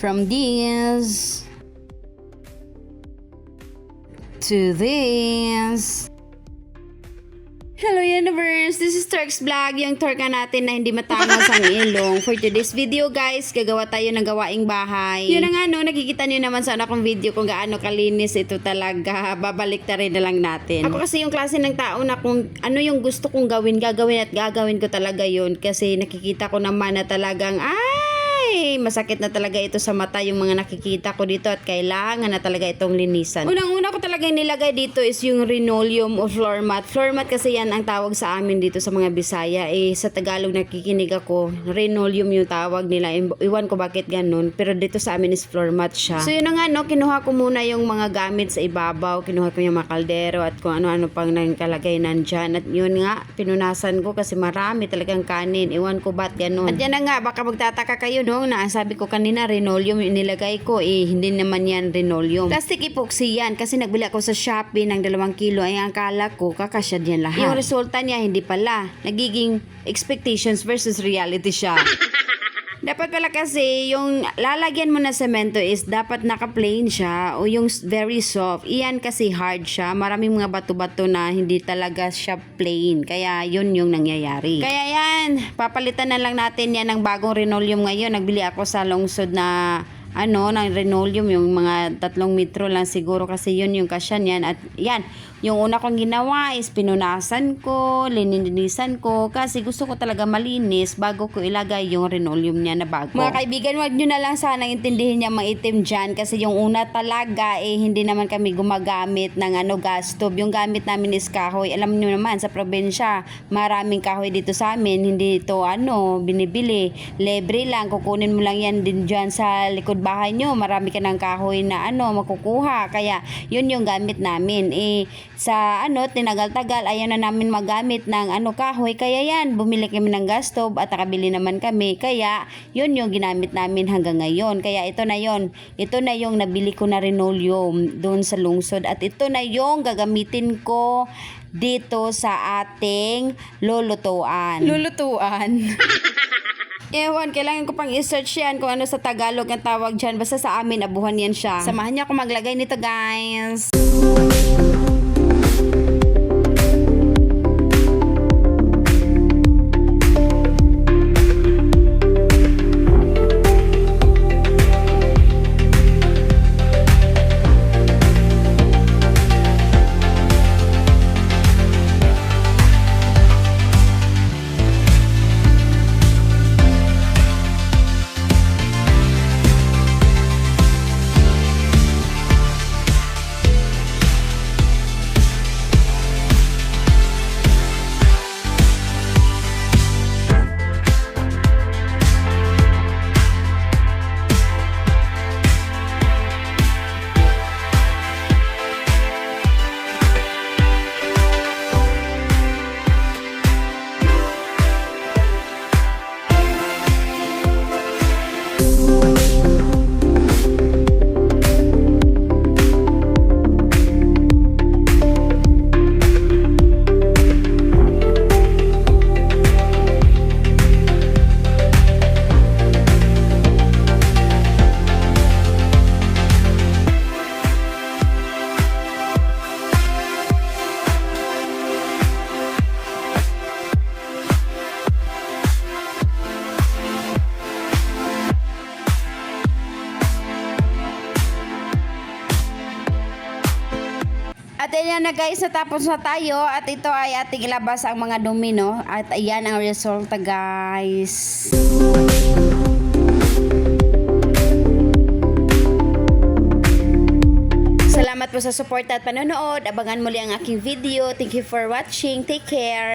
From this to this. Hello universe, this is Turks Vlog, yung torka natin na hindi matangos ang ilong. For today's video guys, gagawa tayo ng gawaing bahay. Yun na nga no, nakikita niyo naman sa akong video kung gaano kalinis ito talaga. Babalik na rin na lang natin. Ako kasi yung klase ng tao na kung ano yung gusto kong gawin, gagawin at gagawin ko talaga yun. Kasi nakikita ko naman na talagang masakit na talaga ito sa mata yung mga nakikita ko dito at kailangan na talaga itong linisan. Unang-una ko talaga nilagay dito is yung linoleum o floor mat. Floor mat kasi yan ang tawag sa amin dito sa mga Bisaya. Sa Tagalog nakikinig ako, linoleum yung tawag nila. Iwan ko bakit ganun, pero dito sa amin is floor mat siya. So yun na nga no, kinuha ko muna yung mga gamit sa ibabaw. Kinuha ko yung mga kaldero at kung ano-ano pang nakalagay nandyan. At yun nga, pinunasan ko kasi marami talagang kanin. Iwan ko ba't ganun. At yan na nga, baka magtataka kayo no, na sabi ko kanina linoleum yung nilagay ko, hindi naman yan linoleum. Plastic epoxy yan kasi nagbili ako sa Shopee ng 2 kilo ay ang akala ko kakasya diyan lahat. Yung resulta niya hindi pala. Nagiging expectations versus reality siya. Dapat pala kasi yung lalagyan mo na semento is dapat naka-plain siya o yung very soft. Iyan kasi hard siya. Maraming mga bato-bato na hindi talaga siya plain. Kaya yun yung nangyayari. Kaya yan, papalitan na lang natin yan ng bagong linoleum ngayon. Nagbili ako sa lungsod na ng linoleum, yung mga 3 metro lang siguro kasi yun yung kasya niyan. At yan, yung una kong ginawa is pinunasan ko, lininisan ko kasi gusto ko talaga malinis bago ko ilagay yung linoleum niya na bago. Mga kaibigan, wag nyo na lang sana intindihin niya maitim dyan kasi yung una talaga hindi naman kami gumagamit ng gas stove. Yung gamit namin is kahoy. Alam nyo naman sa probinsya maraming kahoy dito sa amin, hindi ito binibili, libre lang, kukunin mo lang yan din dyan sa likod bahay nyo, marami ka ng kahoy na makukuha, kaya yun yung gamit namin. Sa tinagal-tagal ayaw na namin magamit ng kahoy, kaya yan bumili kami ng gas stove at nakabili naman kami, kaya yun yung ginamit namin hanggang ngayon. Kaya ito na yung nabili ko na linoleum doon sa lungsod at ito na yung gagamitin ko dito sa ating lulutuan. Ewan, kailangan ko pang i-search yan kung ano sa Tagalog ang tawag dyan. Basta sa amin, abuhan yan siya. Samahan niyo ako maglagay nito, guys. At ayan na guys, natapos na tayo at ito ay ating ilabas ang mga dumi, no? At ayan ang resulta, guys. Salamat po sa support at panonood. Abangan muli ang aking video. Thank you for watching. Take care.